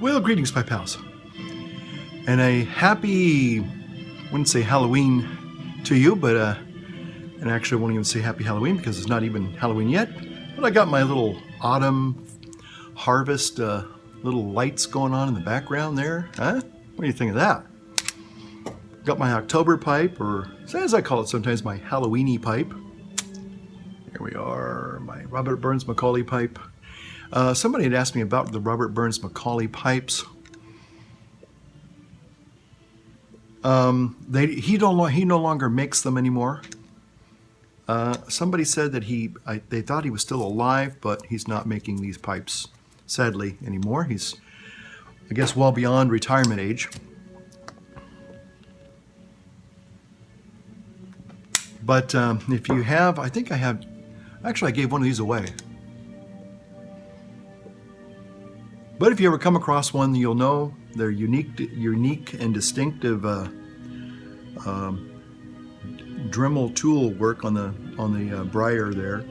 Well, greetings, my pals, and a happy, wouldn't say Halloween to you, but and actually I won't even say happy Halloween because it's not even Halloween yet. But I got my little autumn harvest little lights going on in the background there. Huh? What do you think of that? Got my October pipe, or as I call it sometimes, my Halloweeny pipe. Here we are, my Robert Burns Macaulay pipe. Somebody had asked me about the Robert Burns Macaulay pipes. He no longer makes them anymore. Somebody said that they thought he was still alive, but he's not making these pipes, sadly, anymore. He's, I guess, well beyond retirement age. But if you have, I think I have, actually I gave one of these away. But if you ever come across one, you'll know they're unique and distinctive Dremel tool work on the briar there.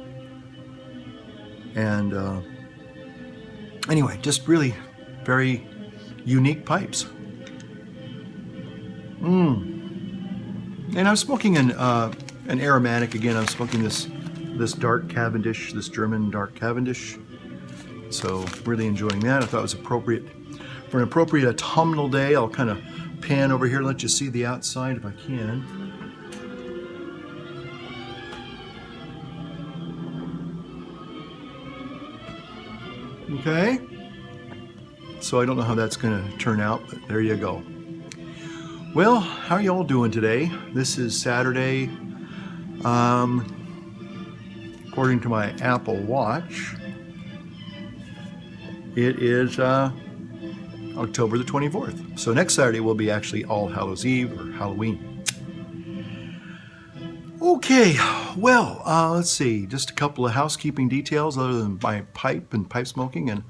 And anyway, just really very unique pipes. And I'm smoking an aromatic again. I'm smoking this dark Cavendish, this German dark Cavendish. So really enjoying that. I thought it was appropriate for an appropriate autumnal day. I'll kind of pan over here and let you see the outside if I can. Okay. So I don't know how that's going to turn out, but there you go. Well, how are you all doing today? This is Saturday, according to my Apple Watch. It is October the 24th. So next Saturday will be actually All Hallows Eve or Halloween. Okay, well, let's see. Just a couple of housekeeping details other than my pipe and pipe smoking. And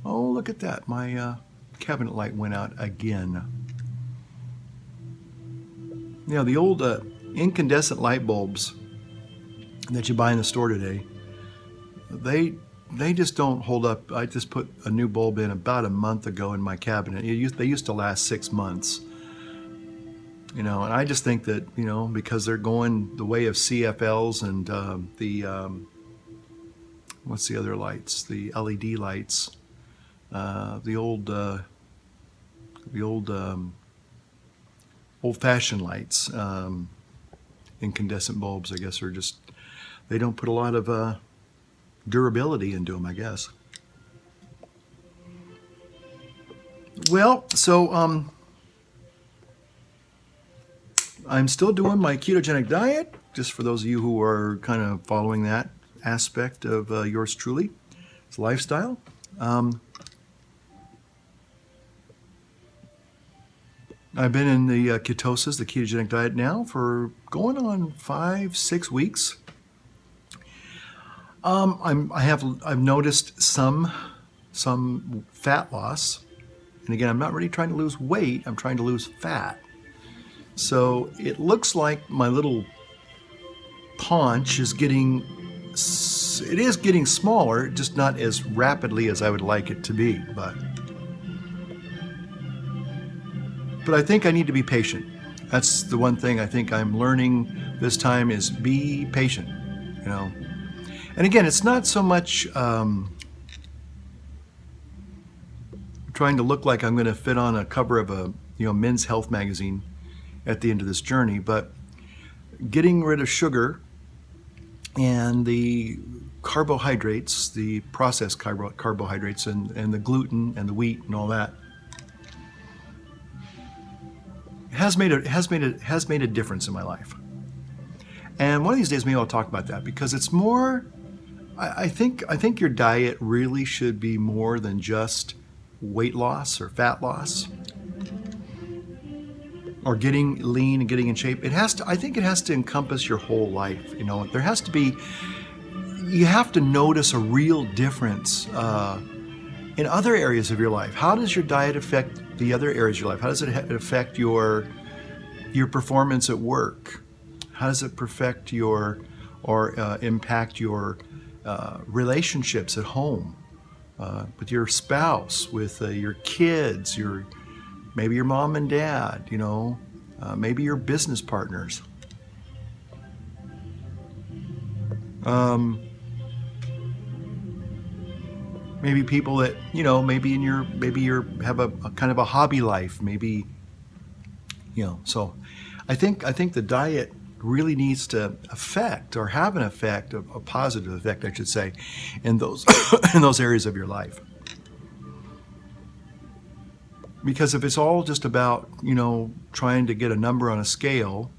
oh, look at that. My cabinet light went out again. You know, the old incandescent light bulbs that you buy in the store today, they just don't hold up. I just put a new bulb in about a month ago in my cabinet. They used to last 6 months. You know, and I just think that, you know, because they're going the way of CFLs and what's the other lights? The LED lights, the old-fashioned lights, incandescent bulbs, I guess, are just, they don't put a lot of durability into them, I guess. Well, so I'm still doing my ketogenic diet, just for those of you who are kind of following that aspect of yours truly, it's lifestyle. I've been in the ketosis, the ketogenic diet now for going on 5-6 weeks. I've noticed some fat loss, and again, I'm not really trying to lose weight. I'm trying to lose fat. So it looks like my little paunch is getting smaller, just not as rapidly as I would like it to be. But I think I need to be patient. That's the one thing I think I'm learning this time is be patient, you know. And again, it's not so much trying to look like I'm going to fit on a cover of a Men's Health magazine at the end of this journey, but getting rid of sugar and the carbohydrates, the processed carbohydrates, and the gluten and the wheat and all that has made a difference in my life. And one of these days, maybe I'll talk about that because it's more. I think your diet really should be more than just weight loss or fat loss or getting lean and getting in shape. I think it has to encompass your whole life. You know, you have to notice a real difference in other areas of your life. How does your diet affect the other areas of your life? How does it affect your performance at work? How does it affect impact your relationships at home? with your spouse, with your kids, maybe your mom and dad, maybe your business partners. Maybe people that, maybe you have a kind of a hobby life, maybe, so I think the diet really needs to affect or have an effect, a positive effect, I should say, in those in those areas of your life. Because if it's all just about, trying to get a number on a scale,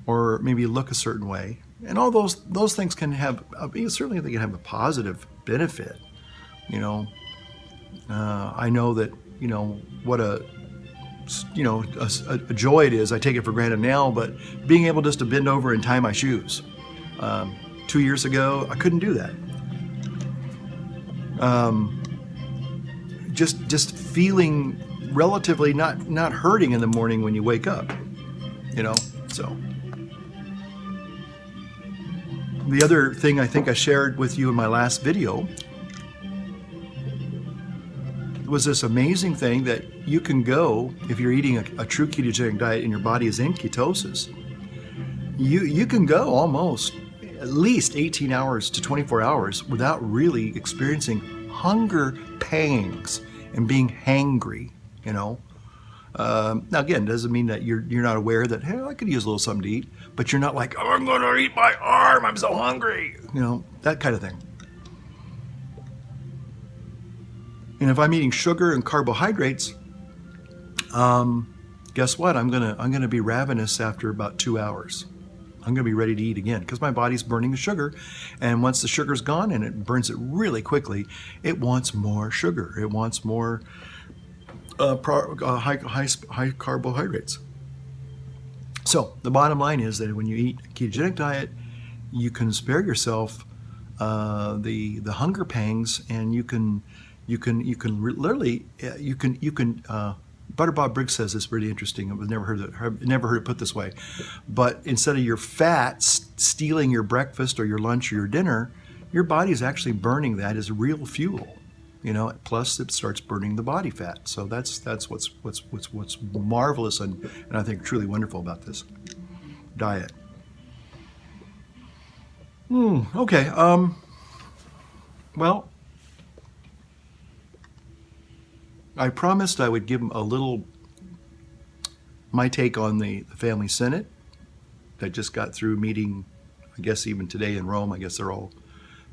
or maybe look a certain way, and all those things can have, certainly they can have a positive benefit. I know that, what a joy it is. I take it for granted now, but being able just to bend over and tie my shoes. 2 years ago, I couldn't do that. Just feeling relatively not hurting in the morning when you wake up, so. The other thing I think I shared with you in my last video was this amazing thing that you can go, if you're eating a true ketogenic diet and your body is in ketosis, you can go almost at least 18 hours to 24 hours without really experiencing hunger pangs and being hangry, Now again, doesn't mean that you're not aware that, hey, I could use a little something to eat, but you're not like, oh, I'm going to eat my arm, I'm so hungry, that kind of thing. And if I'm eating sugar and carbohydrates, guess what? I'm gonna be ravenous after about 2 hours. I'm gonna be ready to eat again because my body's burning the sugar, and once the sugar's gone, and it burns it really quickly, it wants more sugar. It wants more high carbohydrates. So the bottom line is that when you eat a ketogenic diet, you can spare yourself the hunger pangs, and you can literally Butter Bob Briggs says it's pretty interesting. I've never heard it put this way, but instead of your fat stealing your breakfast or your lunch or your dinner, your body is actually burning that as real fuel. Plus it starts burning the body fat. So that's what's marvelous and I think truly wonderful about this diet. Okay. Well, I promised I would give them a little, my take on the Family Synod that just got through meeting, I guess even today in Rome. I guess they're all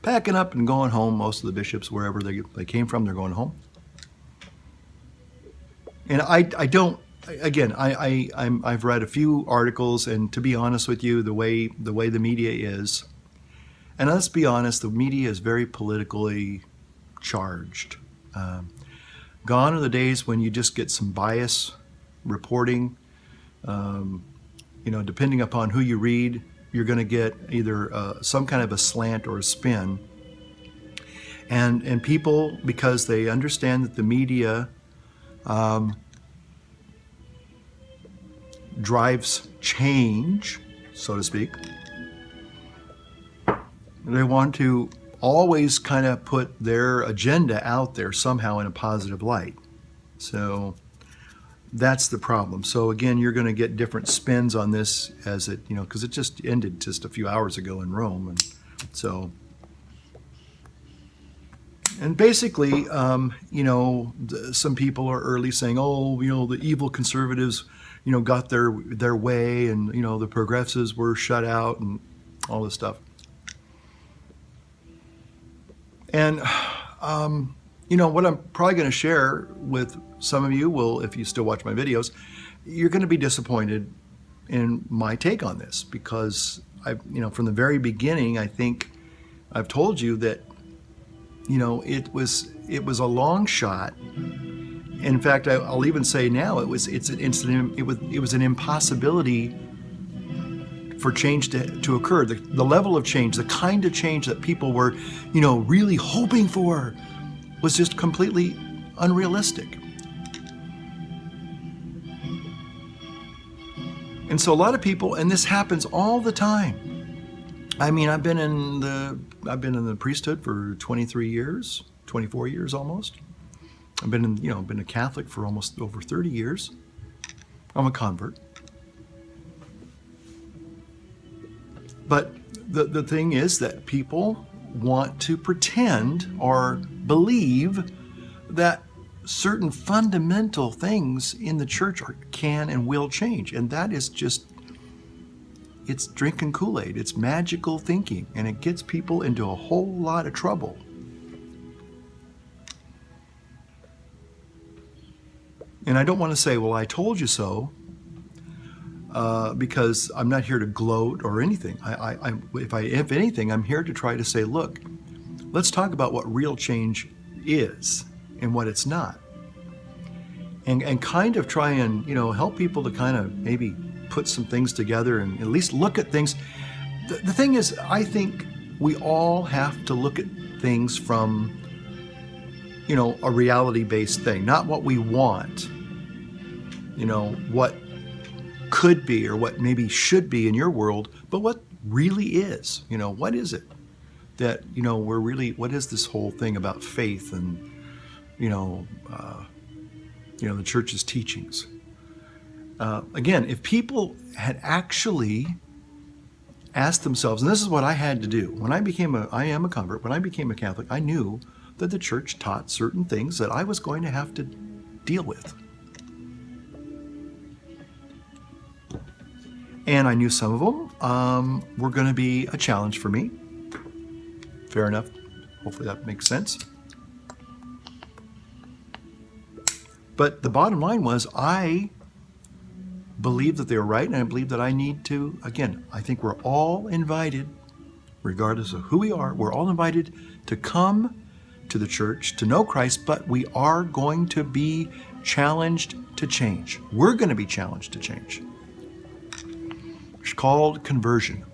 packing up and going home. Most of the bishops, wherever they came from, they're going home. And I've read a few articles, and to be honest with you, the way the media is, and let's be honest, the media is very politically charged. Gone are the days when you just get some bias reporting. Depending upon who you read, you're going to get either some kind of a slant or a spin. And people, because they understand that the media drives change, so to speak, they want to always kind of put their agenda out there somehow in a positive light. So that's the problem. So again, you're going to get different spins on this as it, because it just ended just a few hours ago in Rome. And so, and basically, some people are early saying, oh, the evil conservatives, got their way, and, the progressives were shut out and all this stuff. And, what I'm probably going to share with some of you, if you still watch my videos, you're going to be disappointed in my take on this, because from the very beginning, I think I've told you that, it was a long shot. In fact, I'll even say now it was an impossibility for change to occur. The level of change, the kind of change that people were, really hoping for, was just completely unrealistic. And so a lot of people, and this happens all the time. I mean, I've been in the priesthood for 23 years. 24 years almost. I've been a Catholic for almost over 30 years. I'm a convert. But the thing is that people want to pretend or believe that certain fundamental things in the church can and will change. And that is just, it's drinking Kool-Aid. It's magical thinking. And it gets people into a whole lot of trouble. And I don't want to say, well, I told you so, because I'm not here to gloat or anything. If anything, I'm here to try to say, look, let's talk about what real change is and what it's not. And kind of try and, help people to kind of maybe put some things together and at least look at things. The thing is, I think we all have to look at things from, a reality-based thing, not what we want, what could be or what maybe should be in your world, but what really is. What is it that, we're really, what is this whole thing about faith and, the church's teachings? Again, if people had actually asked themselves, and this is what I had to do when I am a convert, when I became a Catholic, I knew that the church taught certain things that I was going to have to deal with. And I knew some of them were going to be a challenge for me. Fair enough. Hopefully that makes sense. But the bottom line was I believe that they were right, and I believe that I need to, again, I think we're all invited, regardless of who we are, we're all invited to come to the church, to know Christ, but we are going to be challenged to change. We're going to be challenged to change. It's called conversion.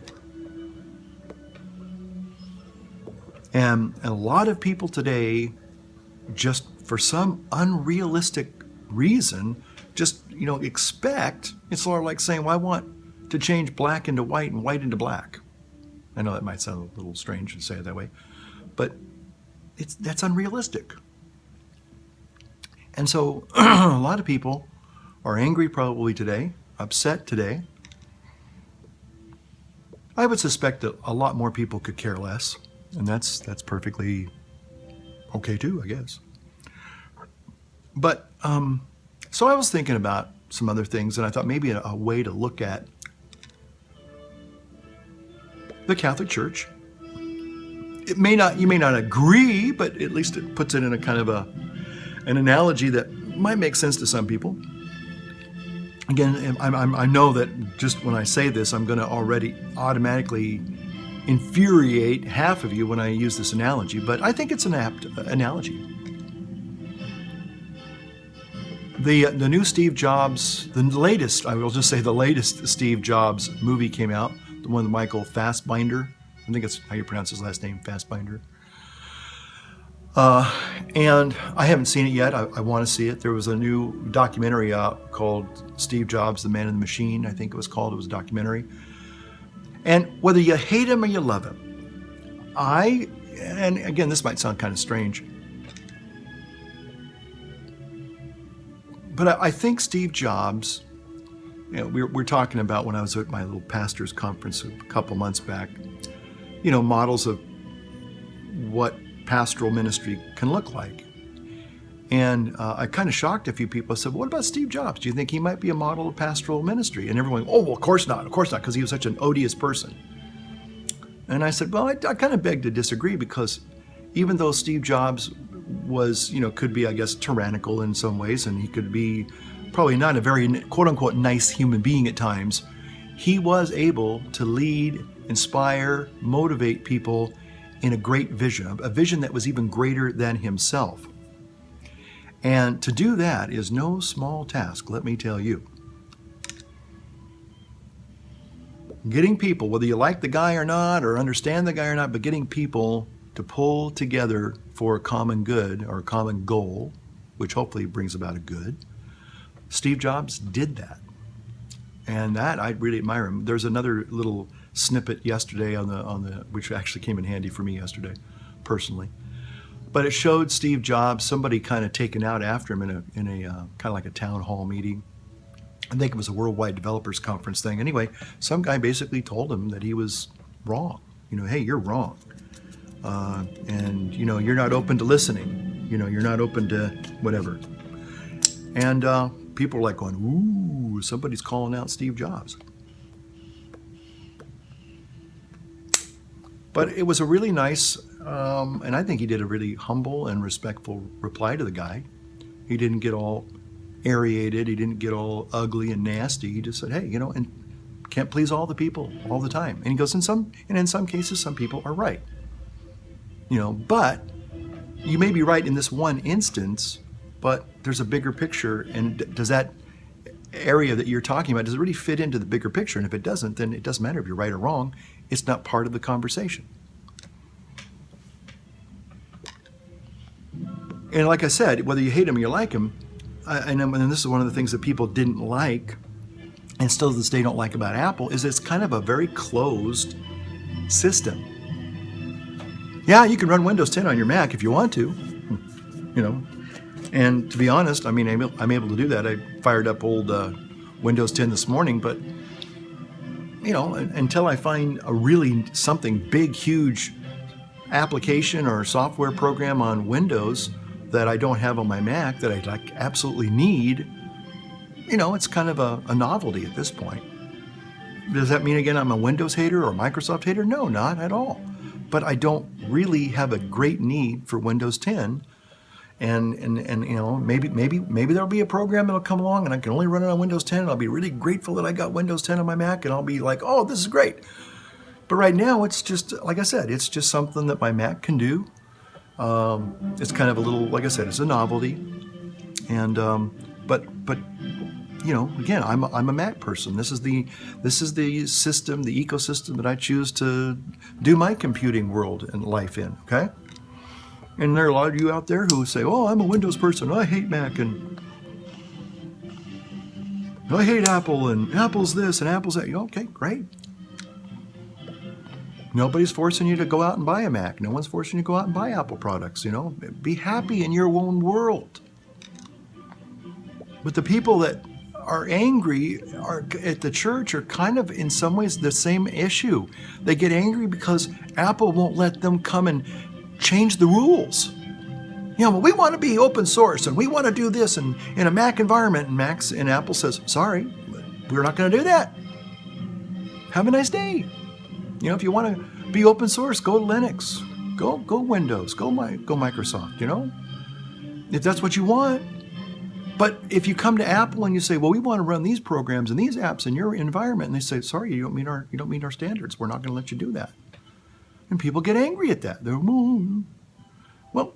And a lot of people today, just for some unrealistic reason, just, expect, it's sort of like saying, well, I want to change black into white and white into black. I know that might sound a little strange to say it that way, but that's unrealistic. And so a lot of people are angry probably today, upset today. I would suspect that a lot more people could care less, and that's perfectly okay too, I guess. But so I was thinking about some other things, and I thought maybe a way to look at the Catholic Church. You may not agree, but at least it puts it in a kind of an analogy that might make sense to some people. Again, I know that just when I say this, I'm going to already automatically infuriate half of you when I use this analogy, but I think it's an apt analogy. The new Steve Jobs, the latest Steve Jobs movie came out, the one with Michael Fassbinder. I think that's how you pronounce his last name, Fassbinder. And I haven't seen it yet. I want to see it. There was a new documentary out called Steve Jobs, the Man in the Machine, I think it was called. It was a documentary. And whether you hate him or you love him, and again, this might sound kind of strange, but I think Steve Jobs, we're talking about when I was at my little pastor's conference a couple months back, models of what pastoral ministry can look like. And I kind of shocked a few people. I said, what about Steve Jobs? Do you think he might be a model of pastoral ministry? And everyone went, oh, well, of course not, because he was such an odious person. And I said, well, I kind of beg to disagree, because even though Steve Jobs was, could be, I guess, tyrannical in some ways, and he could be probably not a very quote-unquote nice human being at times, he was able to lead, inspire, motivate people in a great vision, a vision that was even greater than himself. And to do that is no small task, let me tell you. Getting people, whether you like the guy or not, or understand the guy or not, but getting people to pull together for a common good or a common goal, which hopefully brings about a good. Steve Jobs did that. And that I really admire him. There's another little snippet yesterday on the which actually came in handy for me yesterday, personally. But it showed Steve Jobs, somebody kind of taken out after him in a kind of like a town hall meeting. I think it was a worldwide developers conference thing. Anyway, some guy basically told him that he was wrong. Hey, you're wrong. And you're not open to listening. You're not open to whatever. And people are like going, ooh, somebody's calling out Steve Jobs. But it was a really nice, and I think he did a really humble and respectful reply to the guy. He didn't get all aerated. He didn't get all ugly and nasty. He just said, hey, and can't please all the people all the time. And he goes, in some cases, some people are right. But you may be right in this one instance, but there's a bigger picture. And does that area that you're talking about, does it really fit into the bigger picture? And if it doesn't, then it doesn't matter if you're right or wrong. It's not part of the conversation. And like I said, whether you hate him or you like him, and this is one of the things that people didn't like, and still to this day don't like about Apple, is it's kind of a very closed system. Yeah, you can run Windows 10 on your Mac if you want to, And to be honest, I'm able to do that. I fired up old Windows 10 this morning, but until I find a really something big, huge application or software program on Windows that I don't have on my Mac that I absolutely need, it's kind of a novelty at this point. Does that mean, again, I'm a Windows hater or a Microsoft hater? No, not at all. But I don't really have a great need for Windows 10. And maybe there'll be a program that'll come along and I can only run it on Windows 10 and I'll be really grateful that I got Windows 10 on my Mac and I'll be like, oh, this is great. But right now it's just, like I said, it's just something that my Mac can do. It's kind of a little, like I said, it's a novelty. And but again, I'm a Mac person. This is the system, the ecosystem that I choose to do my computing world and life in. Okay. And there are a lot of you out there who say, oh, I'm a Windows person. I hate Mac and I hate Apple and Apple's this and Apple's that. Okay, great. Nobody's forcing you to go out and buy a Mac. No one's forcing you to go out and buy Apple products. Be happy in your own world. But the people that are angry at the church are kind of in some ways the same issue. They get angry because Apple won't let them come and change the rules. We want to be open source and we want to do this in a Mac environment. And Apple says, sorry, we're not going to do that. Have a nice day. If you want to be open source, go Linux, go Windows, go Microsoft, if that's what you want. But if you come to Apple and you say, well, we want to run these programs and these apps in your environment, and they say, sorry, you don't meet our standards. We're not going to let you do that. And people get angry at that. They're, well,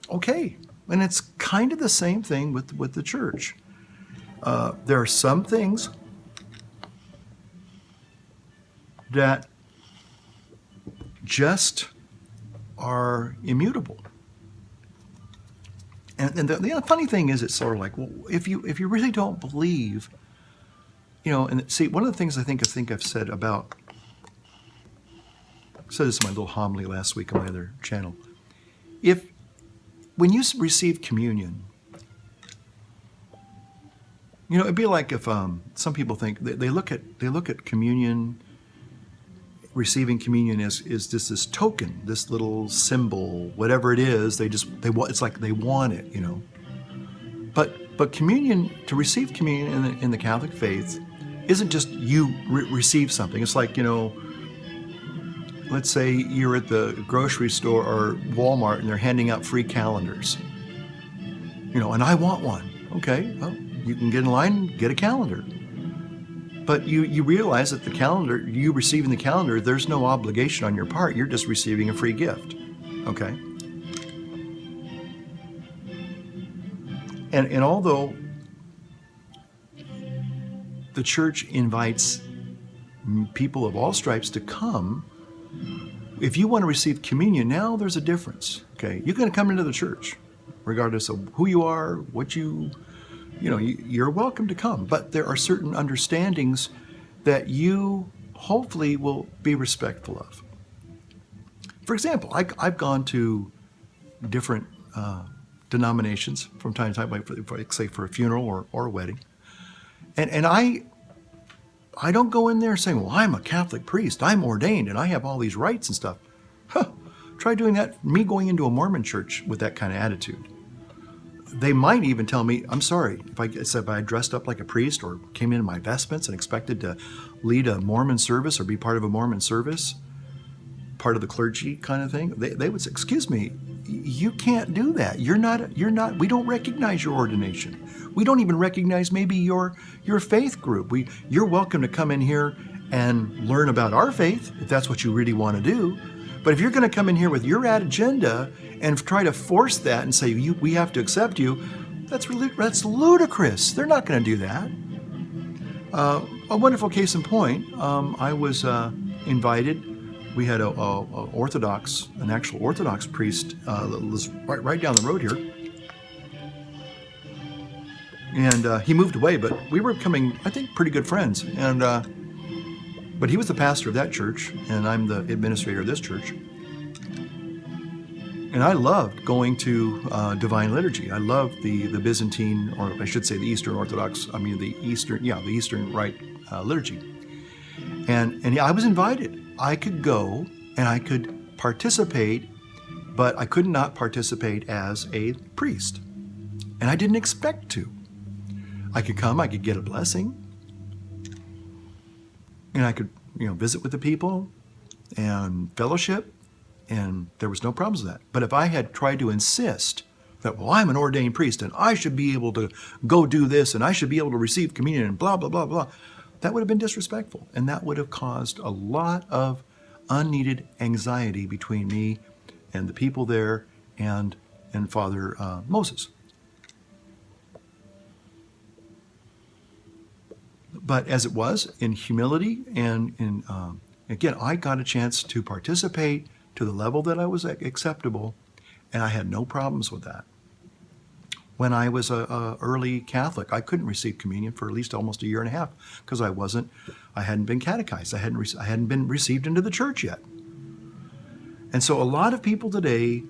okay. And it's kind of the same thing with the church. There are some things that just are immutable. And the funny thing is, it's sort of like, well, if you really don't believe, and see, one of the things I think I've said about, I said this in my little homily last week on my other channel. When you receive communion, it'd be like if some people think they look at communion, receiving communion is just this token, this little symbol, whatever it is. It's like they want it, But communion, to receive communion in the Catholic faith, isn't just you receive something. It's like, let's say you're at the grocery store or Walmart and they're handing out free calendars. And I want one. Okay, well, you can get in line and get a calendar. But you realize that the calendar, you receiving the calendar, there's no obligation on your part. You're just receiving a free gift. Okay? And although the church invites people of all stripes to come, if you want to receive communion, now there's a difference. Okay? You're going to come into the church, regardless of who you are, what you're welcome to come, but there are certain understandings that you hopefully will be respectful of. For example, I've gone to different denominations from time to time, like say for a funeral or a wedding. And I don't go in there saying, well, I'm a Catholic priest, I'm ordained, and I have all these rights and stuff. Huh. Try doing that, me going into a Mormon church with that kind of attitude. They might even tell me, I'm sorry, if I dressed up like a priest or came in my vestments and expected to lead a Mormon service or be part of a Mormon service, part of the clergy kind of thing, they would say, excuse me, you can't do that. You're not, we don't recognize your ordination. We don't even recognize maybe your faith group. You're welcome to come in here and learn about our faith if that's what you really want to do. But if you're going to come in here with your agenda and try to force that and say, we have to accept you, that's ludicrous. They're not going to do that. A wonderful case in point, I was invited. We had an actual Orthodox priest that was right down the road here. And he moved away, but we were becoming, I think, pretty good friends. And but he was the pastor of that church, and I'm the administrator of this church. And I loved going to Divine Liturgy. I loved the Byzantine, or I should say the Eastern Orthodox, the Eastern Rite liturgy. And I was invited. I could go and I could participate, but I could not participate as a priest. And I didn't expect to. I could come, I could get a blessing, and I could, visit with the people and fellowship, and there was no problems with that. But if I had tried to insist that, well, I'm an ordained priest and I should be able to go do this and I should be able to receive communion and blah, blah, blah, blah, that would have been disrespectful. And that would have caused a lot of unneeded anxiety between me and the people there and Father Moses. But as it was, in humility and again, I got a chance to participate to the level that I was acceptable, and I had no problems with that. When I was a early Catholic, I couldn't receive communion for at least almost a year and a half because I hadn't been catechized. I hadn't been received into the church yet. And so a lot of people today,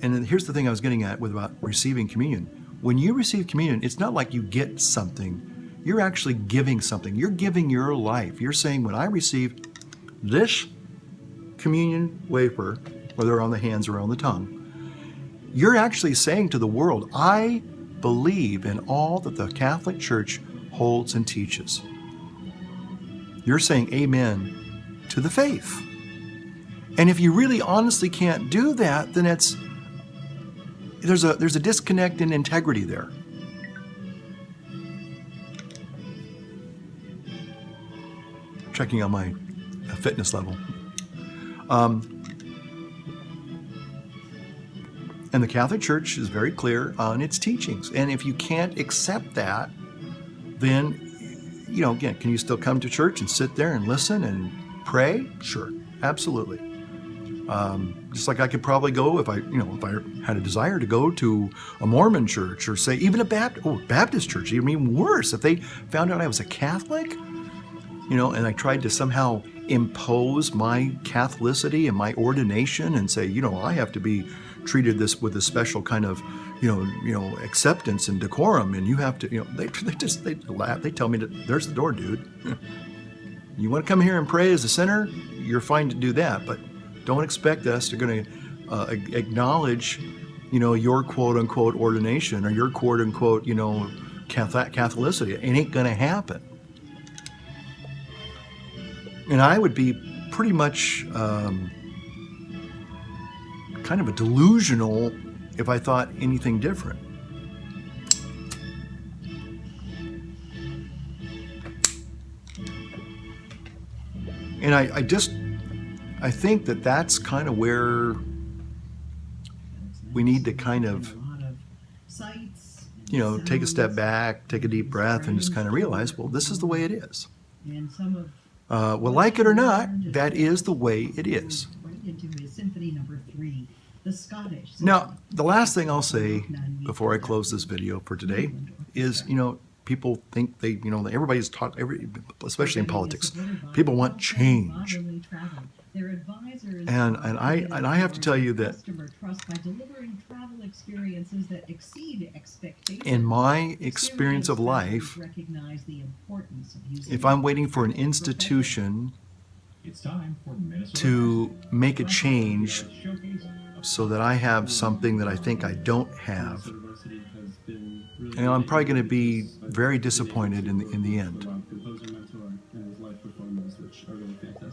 and here's the thing I was getting at about receiving communion. When you receive communion, it's not like you get something. You're actually giving something. You're giving your life. You're saying, when I receive this communion wafer, whether on the hands or on the tongue, you're actually saying to the world, I believe in all that the Catholic Church holds and teaches. You're saying amen to the faith. And if you really honestly can't do that, then there's a disconnect in integrity there. Checking on my fitness level. And the Catholic Church is very clear on its teachings. And if you can't accept that, then, again, can you still come to church and sit there and listen and pray? Sure, absolutely. Just like I could probably go if I had a desire to go to a Mormon church, or say even a Baptist church, even worse, if they found out I was a Catholic, and I tried to somehow impose my Catholicity and my ordination and say, I have to be treated with a special kind of, acceptance and decorum, and you have to, they laugh. They tell me that there's the door, dude. You want to come here and pray as a sinner? You're fine to do that, but don't expect us to going to acknowledge, your quote unquote ordination or your quote unquote, Catholicity. It ain't going to happen. And I would be pretty much kind of a delusional if I thought anything different. And I think that's kind of where we need to kind of, take a step back, take a deep breath, and just kind of realize, well, this is the way it is. Well, like it or not, that is the way it is. Now, the last thing I'll say before I close this video for today is, people think everybody's talking, especially in politics, people want change. And I have to tell you that travel experiences that exceed expectations. In my experience of life, Recognize the importance of using if I'm waiting for an institution to make a change so that I have something that I think I don't have, and I'm probably going to be very disappointed in the end.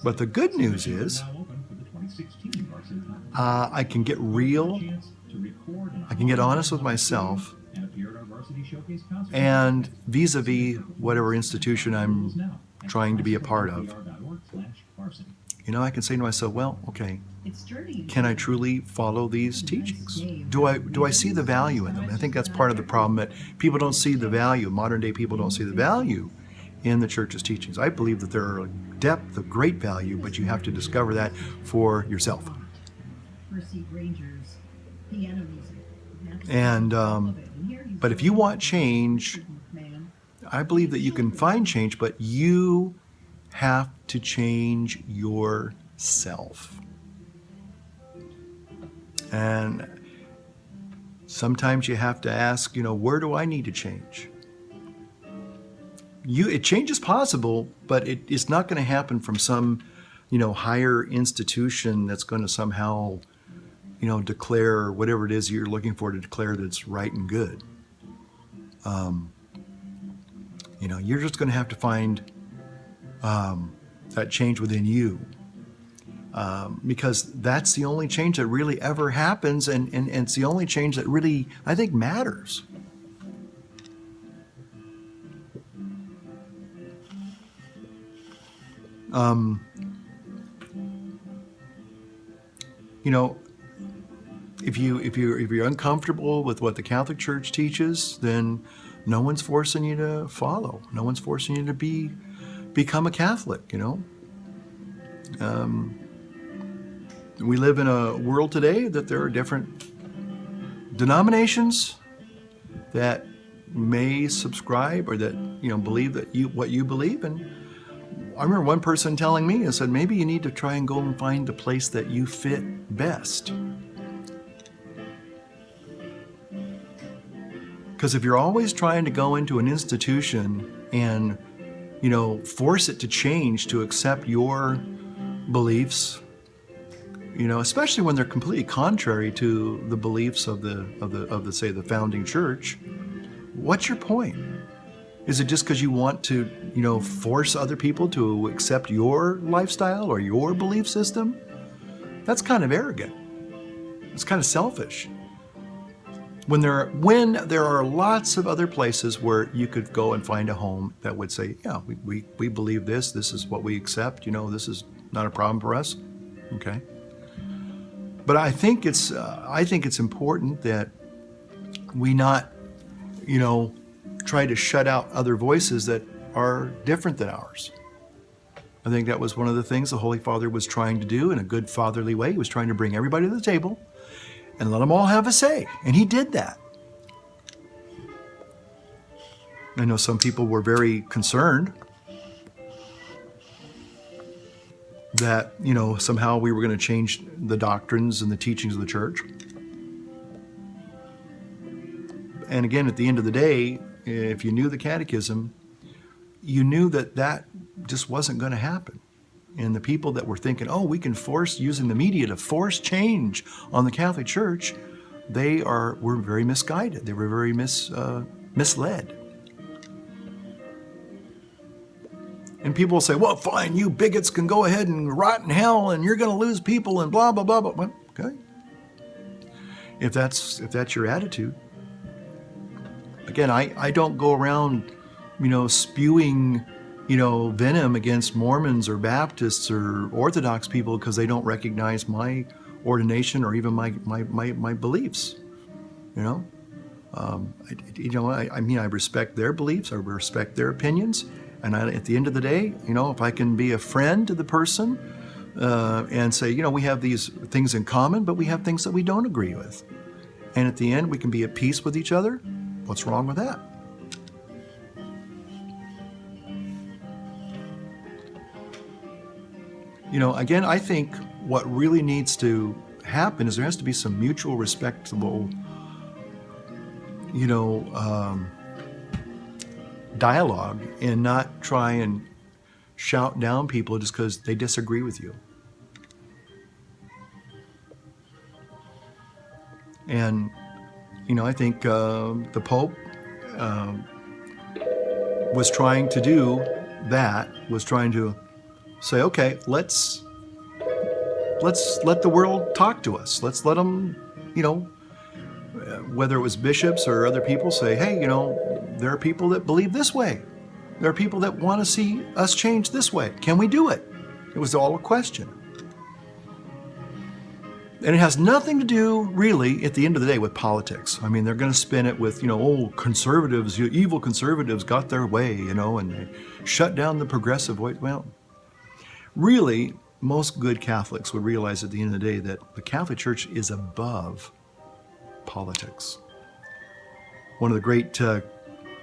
But the good news is I can get real, I can get honest with myself, and vis-a-vis whatever institution I'm trying to be a part of, I can say to myself, well, okay, can I truly follow these teachings? Do I see the value in them? I think that's part of the problem, that people don't see the value. Modern day people don't see the value in the church's teachings. I believe that there are a depth of great value, but you have to discover that for yourself. And but if you want change, I believe that you can find change, but you have to change yourself. And sometimes you have to ask, where do I need to change? Change is possible, but it's not going to happen from some, higher institution that's going to somehow, declare whatever it is you're looking for to declare that it's right and good. You're just going to have to find that change within you, because that's the only change that really ever happens, and it's the only change that really, I think, matters. If you're uncomfortable with what the Catholic Church teaches, then no one's forcing you to follow. No one's forcing you to become a Catholic. We live in a world today that there are different denominations that may subscribe or that believe that what you believe. And I remember one person telling me, I said, maybe you need to try and go and find the place that you fit best. Because if you're always trying to go into an institution and, force it to change to accept your beliefs, especially when they're completely contrary to the beliefs of the say the founding church, what's your point? Is it just because you want to, force other people to accept your lifestyle or your belief system? That's kind of arrogant. It's kind of selfish. When there are lots of other places where you could go and find a home that would say, yeah, we believe this is what we accept, this is not a problem for us. Okay. But I think it's important that we not, try to shut out other voices that are different than ours. I think that was one of the things the Holy Father was trying to do in a good fatherly way. He was trying to bring everybody to the table and let them all have a say. And he did that. I know some people were very concerned that, somehow we were going to change the doctrines and the teachings of the church. And again, at the end of the day, if you knew the catechism, you knew that just wasn't going to happen. And the people that were thinking, we can using the media to force change on the Catholic Church, were very misguided. They were very misled. And people will say, well, fine, you bigots can go ahead and rot in hell and you're going to lose people and blah, blah, blah, blah. Well, okay. If that's your attitude. Again, I don't go around, spewing, venom against Mormons or Baptists or Orthodox people because they don't recognize my ordination or even my beliefs. I respect their beliefs, I respect their opinions, and at the end of the day, if I can be a friend to the person and say, we have these things in common, but we have things that we don't agree with, and at the end we can be at peace with each other, what's wrong with that? Again, I think what really needs to happen is there has to be some mutual respectable, dialogue, and not try and shout down people just because they disagree with you. And, I think the Pope was trying to do that, was trying to say, okay, let's let the world talk to us. Let's let them, whether it was bishops or other people, say, hey, there are people that believe this way. There are people that want to see us change this way. Can we do it? It was all a question. And it has nothing to do, really, at the end of the day, with politics. I mean, they're going to spin it with, conservatives, evil conservatives got their way, and they shut down the progressive way. Well, really, most good Catholics would realize at the end of the day that the Catholic Church is above politics. One of the great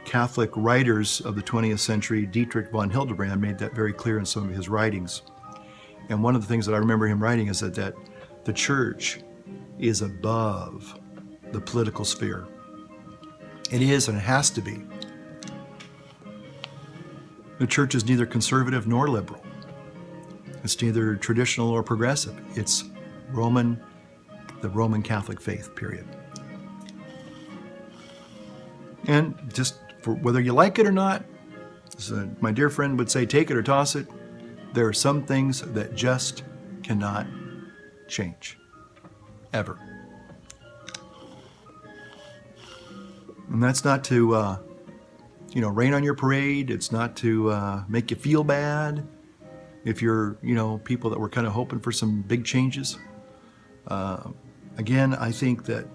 Catholic writers of the 20th century, Dietrich von Hildebrand, made that very clear in some of his writings. And one of the things that I remember him writing is that the Church is above the political sphere. It is, and it has to be. The Church is neither conservative nor liberal. It's neither traditional or progressive. It's the Roman Catholic faith, period. And just for whether you like it or not, as my dear friend would say, take it or toss it, there are some things that just cannot change, ever. And that's not to, rain on your parade. It's not to make you feel bad if you're, people that were kind of hoping for some big changes. Again, I think that,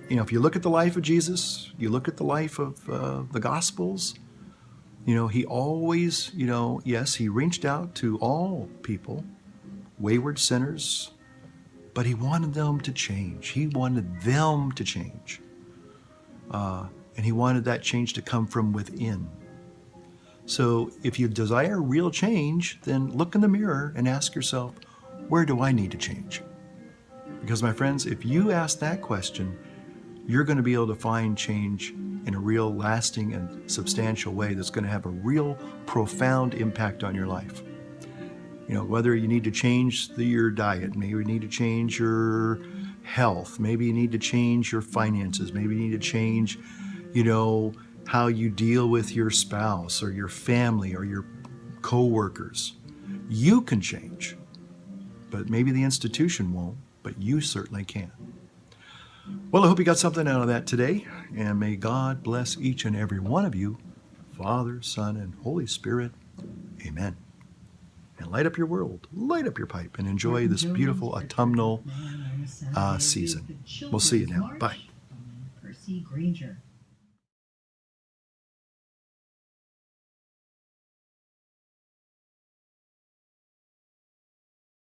if you look at the life of Jesus, you look at the life of the Gospels, he always, yes, he reached out to all people, wayward sinners, but he wanted them to change. He wanted them to change. And he wanted that change to come from within. So if you desire real change, then look in the mirror and ask yourself, where do I need to change? Because my friends, if you ask that question, you're going to be able to find change in a real lasting and substantial way that's going to have a real profound impact on your life. Whether you need to change your diet, maybe you need to change your health, maybe you need to change your finances, maybe you need to change, how you deal with your spouse or your family or your co-workers. You can change, but maybe the institution won't, but you certainly can. Well, I hope you got something out of that today, and may God bless each and every one of you, Father, Son, and Holy Spirit. Amen. And light up your world, light up your pipe, and enjoy this beautiful autumnal season. We'll see you now. Bye. Percy Granger.